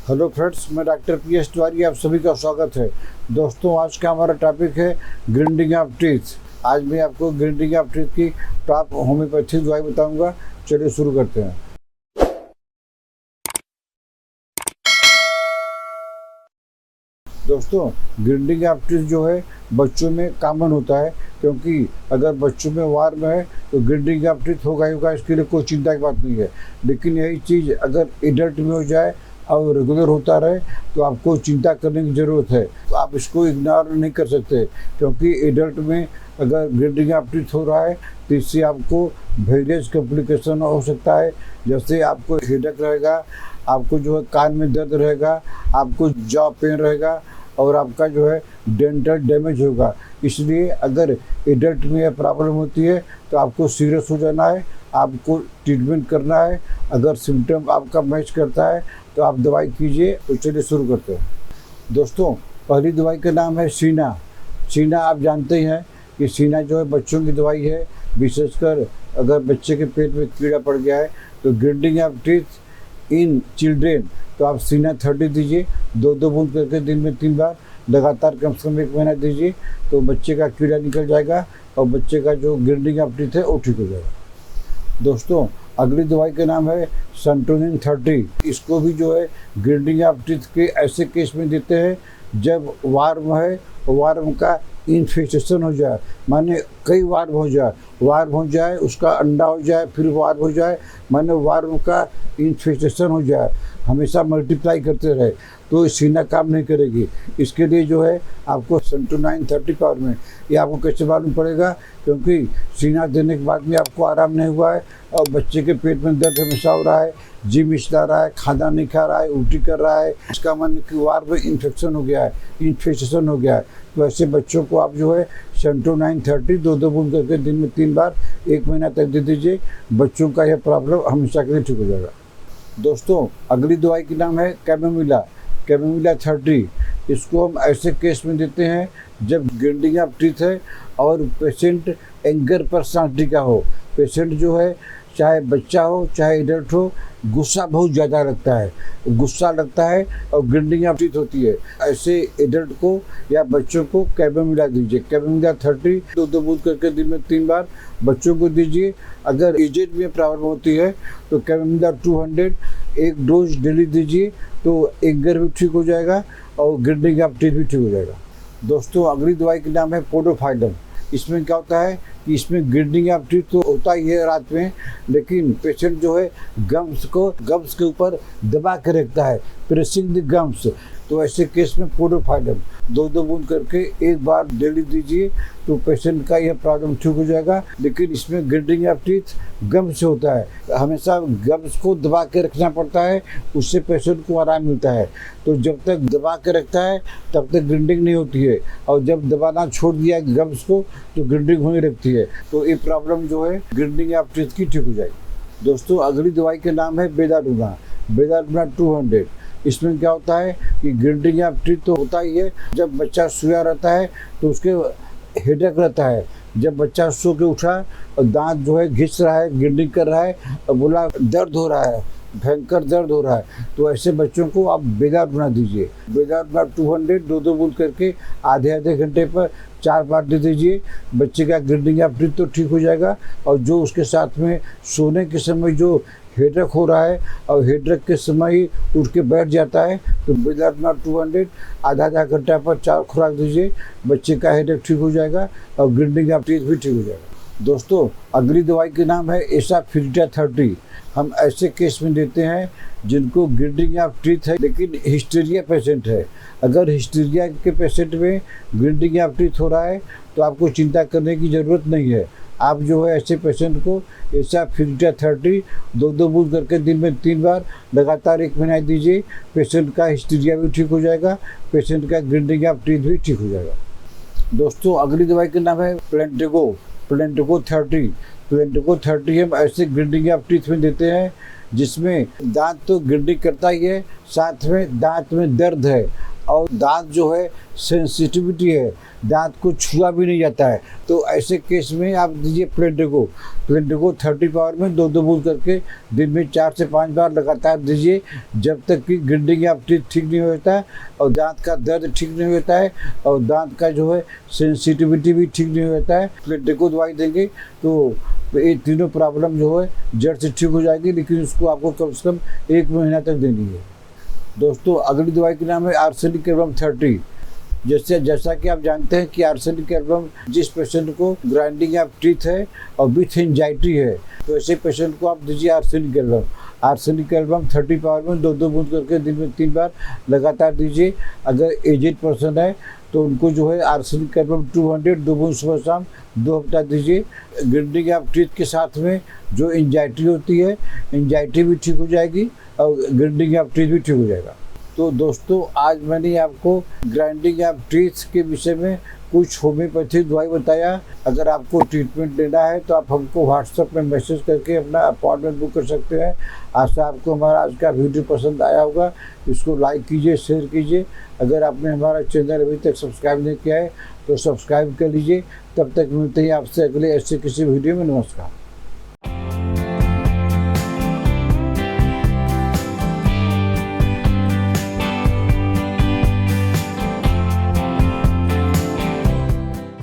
Hello friends, मैं doctor PS. Tiwari, आप सभी का स्वागत है। दोस्तों, आज का हमारा टॉपिक है ग्राइंडिंग ऑफ टीथ। आज मैं आपको ग्राइंडिंग ऑफ टीथ की टॉप होम्योपैथिक दवाई बताऊंगा। चलिए शुरू करते हैं। दोस्तों, ग्राइंडिंग ऑफ टीथ जो है बच्चों में कॉमन होता है, क्योंकि अगर बच्चों में वार में है तो ग्राइंडिंग ऑफ टीथ होगा ही होगा, इसके लिए कोई चिंता की बात नहीं है। लेकिन यही चीज़ अगर एडल्ट में हो जाए और रेगुलर होता रहे तो आपको चिंता करने की ज़रूरत है। तो आप इसको इग्नोर नहीं कर सकते, क्योंकि एडल्ट में अगर ग्राइंडिंग ऑफ टीथ हो रहा है तो इससे आपको वेरियस कॉम्प्लिकेशन हो सकता है। जैसे आपको हेडेक रहेगा, आपको जो है कान में दर्द रहेगा, आपको जॉ पेन रहेगा और आपका जो है डेंटल डैमेज होगा। इसलिए अगर एडल्ट में यह प्रॉब्लम होती है तो आपको सीरियस हो जाना है, आपको ट्रीटमेंट करना है। अगर सिम्टम आपका मैच करता है तो आप दवाई कीजिए। तो चलिए शुरू करते हैं। दोस्तों, पहली दवाई का नाम है सीना। सीना आप जानते हैं कि सीना जो है बच्चों की दवाई है। विशेषकर अगर बच्चे के पेट में कीड़ा पड़ गया है तो grinding of teeth in children तो आप सीना 30 दीजिए, 2-2 बूंद करके दिन में 3 बार लगातार कम से कम 1 महीना दीजिए, तो बच्चे का कीड़ा निकल जाएगा और बच्चे का जो ग्राइंडिंग ऑफ टीथ है वो ठीक हो जाएगा। दोस्तों, अगली दवाई का नाम है सेंटोनिन 30। इसको भी जो है ग्राइंडिंग ऑफ टीथ के ऐसे केस में देते हैं जब वार्म है, वार्म का इन्फेक्शन हो जाए, माने कई वार्म हो जाए, उसका अंडा हो जाए, फिर वार्म हो जाए, माने वार्म का इन्फेक्शन हो जाए, हमेशा मल्टीप्लाई करते रहे, तो सीना काम नहीं करेगी। इसके लिए जो है आपको सेंटोनिन 30 पावर में, ये आपको कैसे मालूम पड़ेगा, क्योंकि सीना देने के बाद में आपको आराम नहीं हुआ है और बच्चे के पेट में दर्द हमेशा हो रहा है, जी मिचला रहा है, खाना नहीं खा रहा है, उल्टी कर रहा है, इसका मन कि वार्म में इन्फेक्शन हो गया है। तो ऐसे बच्चों को आप जो है सेंटोनिन 30 2-2 बूंद करके दिन में 3 बार 1 महीना तक दे दीजिए। बच्चों का यह प्रॉब्लम हमेशा के लिए ठीक हो जाएगा। दोस्तों, अगली दवाई का नाम है कैमोमिला 30। इसको हम ऐसे केस में देते हैं जब ग्राइंडिंग ऑफ टीथ है और पेशेंट एंगर पर्सनालिटी का हो। पेशेंट जो है, चाहे बच्चा हो चाहे एडल्ट हो, गुस्सा बहुत ज़्यादा लगता है और ग्राइंडिंग ऑफ टीथ होती है। ऐसे एडल्ट को या बच्चों को कैमोमिला दीजिए। कैमोमिला 30 2-2 बूंद करके दिन में 3 बार बच्चों को दीजिए। अगर एजेड में प्रॉब्लम होती है तो कैमोमिला 200 एक डोज डेली दीजिए, तो एंगर भी ठीक हो जाएगा और ग्राइंडिंग ऑफ टीथ भी ठीक हो जाएगा। दोस्तों, अगली दवाई का नाम है पोडोफाइलम। इसमें क्या होता है कि इसमें ग्राइंडिंग ऑफ टीथ तो होता ही है रात में, लेकिन पेशेंट जो है गम्स के ऊपर दबा के रखता है, प्रेसिंग द गम्स। तो ऐसे केस में पोडोफाइलम 2-2 बूंद करके 1 बार डेली दीजिए, तो पेशेंट का यह प्रॉब्लम ठीक हो जाएगा। लेकिन इसमें ग्राइंडिंग ऑफ टीथ गम से होता है, हमेशा गम्स को दबा के रखना पड़ता है, उससे पेशेंट को आराम मिलता है। तो जब तक दबा के रखता है तब तक ग्राइंडिंग नहीं होती है, और जब दबाना छोड़ दिया गम्स को तो ग्राइंडिंग होने लगती है। तो ये प्रॉब्लम जो है ग्राइंडिंग ऑफ टीथ की ठीक हो जाएगी। दोस्तों, अगली दवाई का नाम है बेदाडुना 200। इसमें क्या होता है कि ग्राइंडिंग ऑफ टीथ तो होता ही है जब बच्चा सोया रहता है तो उसके हेडेक रहता है। जब बच्चा सो के उठा और दांत जो है घिस रहा है, ग्राइंडिंग कर रहा है और बोला दर्द हो रहा है, भयंकर दर्द हो रहा है, तो ऐसे बच्चों को आप बेदाडुना दीजिए। बेदाडुना 200 2-2 बूंद करके आधे घंटे पर 4 बार दे दीजिए। बच्चे का ग्राइंडिंग ऑफ टीथ तो ठीक हो जाएगा, और जो उसके साथ में सोने के समय जो हेडेक हो रहा है और हेडेक के समय ही उठ के बैठ जाता है, तो बेदाडुना 200 आधा घंटा पर 4 खुराक दीजिए। बच्चे का हेडेक ठीक हो जाएगा और ग्राइंडिंग ऑफ टीथ भी ठीक हो जाएगा। दोस्तों, अगली दवाई के नाम है एसाफिल्टा 30। हम ऐसे केस में देते हैं जिनको ग्राइंडिंग ऑफ टीथ है लेकिन हिस्टीरिया पेशेंट है। अगर हिस्टीरिया के पेशेंट में ग्राइंडिंग ऑफ टीथ हो रहा है तो आपको चिंता करने की ज़रूरत नहीं है। आप जो है ऐसे पेशेंट को एसाफिल्टा 30 2-2 बूंद करके दिन में 3 बार लगातार 1 महीना दीजिए। पेशेंट का हिस्टीरिया भी ठीक हो जाएगा, पेशेंट का ग्राइंडिंग ऑफ टीथ भी ठीक हो जाएगा। दोस्तों, अगली दवाई का नाम है प्लेंटेगो 30। प्लेंटेगो 30 हम ऐसे ग्राइंडिंग ऑफ टीथ में देते हैं जिसमें दांत तो ग्राइंडिंग करता ही है, साथ में दांत में दर्द है, और दांत जो है सेंसिटिविटी है, दांत को छुआ भी नहीं जाता है, तो ऐसे केस में आप दीजिए प्लेंडेको 30 पावर में 2-2 बूंद करके दिन में 4 से 5 बार लगातार दीजिए, जब तक कि ग्राइंडिंग ऑफ टीथ ठीक नहीं होता है और दांत का दर्द ठीक नहीं होता है और दांत का जो है सेंसिटिविटी भी ठीक नहीं होता है। प्लेंडेको दवाई देंगे तो ये तीनों प्रॉब्लम जो है जड़ से ठीक हो जाएगी, लेकिन उसको आपको कम से कम 1 महीना तक देनी है। दोस्तों अगली दवाई का नाम है आर्सेनिक एल्बम 30। जैसा कि आप जानते हैं कि आर्सेनिक एल्बम जिस पेशेंट को ग्राइंडिंग ऑफ टीथ है और विथ एंजाइटी है, तो ऐसे पेशेंट को आप दीजिए आर्सेनिक एल्बम 30 पावर में 2-2 बूंद करके दिन में 3 बार लगातार दीजिए। अगर एजेड पर्सन है तो उनको जो है आर्सेनिक एल्बम 200 2 बूंद सुबह शाम 2 हफ्ता दीजिए। ग्राइंडिंग ऑफ टीथ के साथ में जो एंजाइटी होती है, एंजाइटी भी ठीक हो जाएगी और ग्राइंडिंग ऑफ टीथ भी ठीक हो जाएगा। तो दोस्तों आज मैंने आपको ग्राइंडिंग ऑफ टीथ के विषय में कुछ होम्योपैथिक दवाई बताया। अगर आपको ट्रीटमेंट लेना है तो आप हमको व्हाट्सएप में मैसेज करके अपना अपॉइंटमेंट बुक कर सकते हैं। आशा आपको हमारा आज का वीडियो पसंद आया होगा। इसको लाइक कीजिए, शेयर कीजिए। अगर आपने हमारा चैनल अभी तक सब्सक्राइब नहीं किया है तो सब्सक्राइब कर लीजिए। तब तक मिलते हैं आपसे अगले ऐसे किसी वीडियो में। नमस्कार।